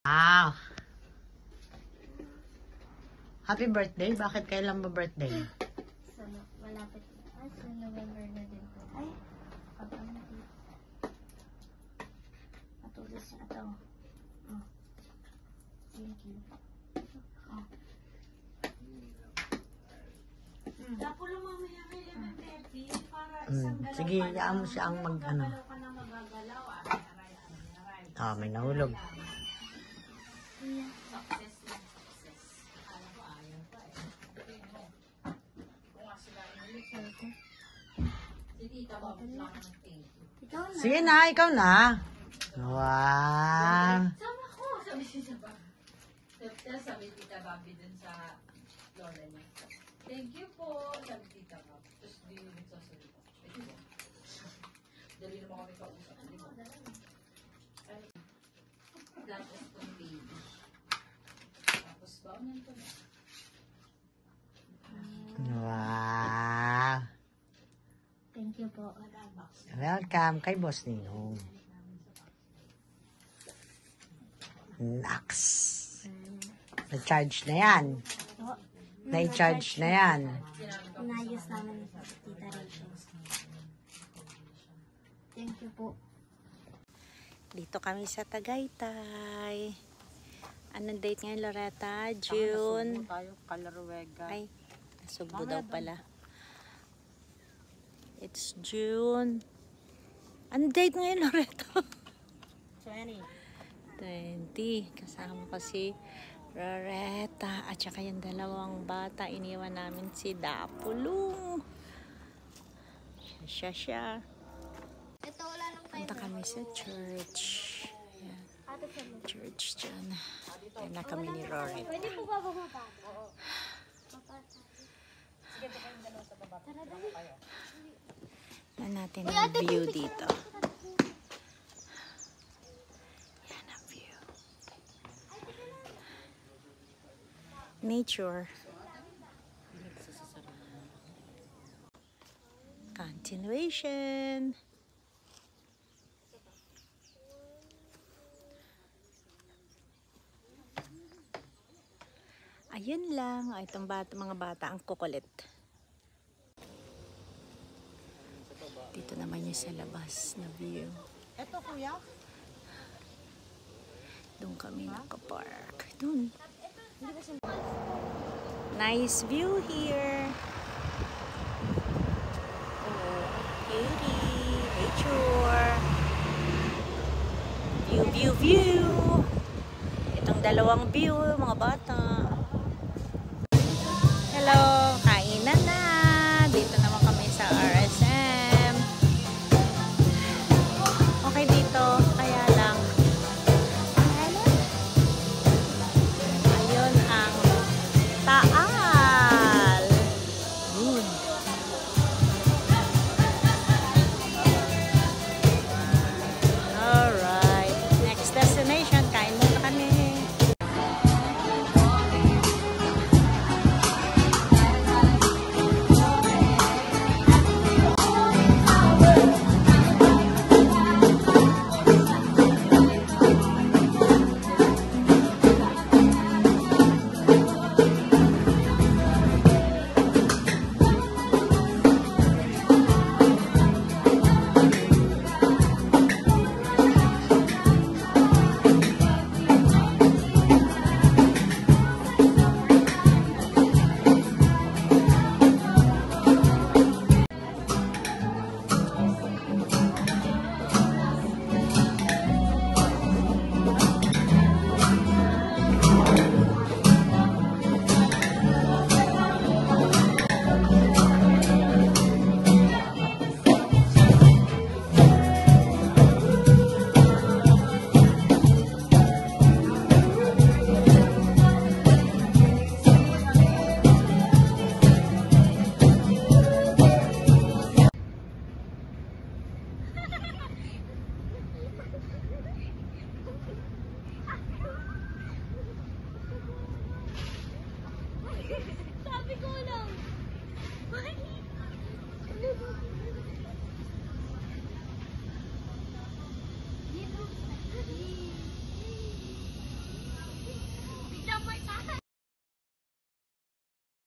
Wow! Happy birthday? Bakit kailan ba birthday? So, malapit. Ay, so November na din po. Ay, matulis na ito. Oh. Thank you. Oh. Dapo lang mamaya may 11:30 para isang galaw. Sige, yaan mo siya ang mag-ano. Galaw ka na magagalaw. Ah, may nahulog. Success lang. Success. Alam ko, ayaw pa eh. Kung nga sila inulit. Si Tita Bob lang ang thank you. Ikaw na. Sige na, ikaw na. Wow! Sama ko, sabi siya ba? Sabi Tita Bobby dun sa lola niya. Thank you po, sabi Tita Bob. Tapos di yung nagsasalita. Di ba? Dali naman kami kausap. Di ba? That is the baby. Tapos ba? Ano ito na? Wow! Thank you po. Welcome kay Boss Ninong. Nax! Na-charge na yan. Oh, Na-charge na yan. inayos namin sa Tita Rachel. Thank you po. Dito kami sa Tagaytay. Anong date ngayon, Loretta? June. Tayo, Calaruega. Ay, nasugbo daw pala. It's June. Anong date ngayon, Loretta? 20. 20. Kasama ko si Loretta. At saka yung dalawang bata. Iniwan namin si Dapulong. Siya. Ito, wala lang tayo. Punta kami sa church. Ayan. Ate, saan mo? Church dyan. Ayan na kami ni Loretta. Pwede po ba bumaba? Oo. Tara, dali. Yan natin ang view dito. Yan ang view. Nature. Continuation. Ayun lang. Ay, itong mga bata ang kukulit. Dito naman yung sa labas na view. Ito, kuya. Doon kami nakapark. Doon. Nice view here. Oh, beauty. Nature. View. Itong dalawang view, mga bata. Hello.